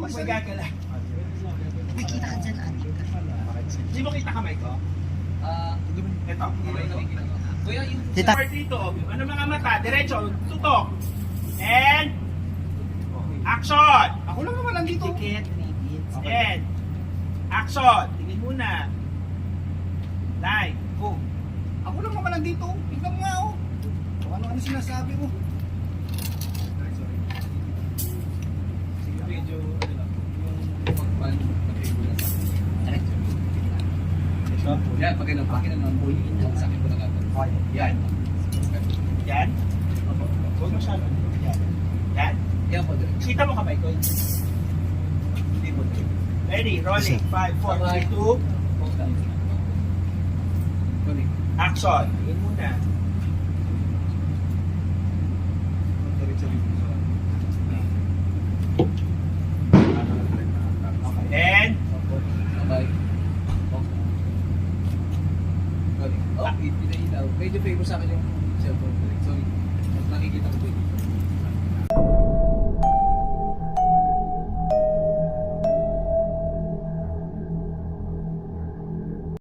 Pag may gagala. May kita ka dyan, adik ka. Hindi mo kita kamay ko? Ito. Kuya, yung Kita. Start dito. Ano mga mata? Diretso. Tutok. And action! Ako lang naman nandito. Ticket, repeat. And action! Tingin muna. Live. Boom. Ako lang naman nandito. Tingnan mo nga oh. Kung ano-ano sinasabi mo. medyo, ano lang, yung pagpan, yan, pag ganun, pag ganun, sa akin ko na gagawin. Yan. Yan. Huwag masyado. Yan. Yan. Yan po, direct. Kita mo kamay ko. Hindi po, direct. Ready? Rolling. 5, 4, 3, 2. Hold down. Sorry. Action. Tingin muna. And Bye. Sorry. Oh, pinailaw. Medyo favor sa akin yung cellphone.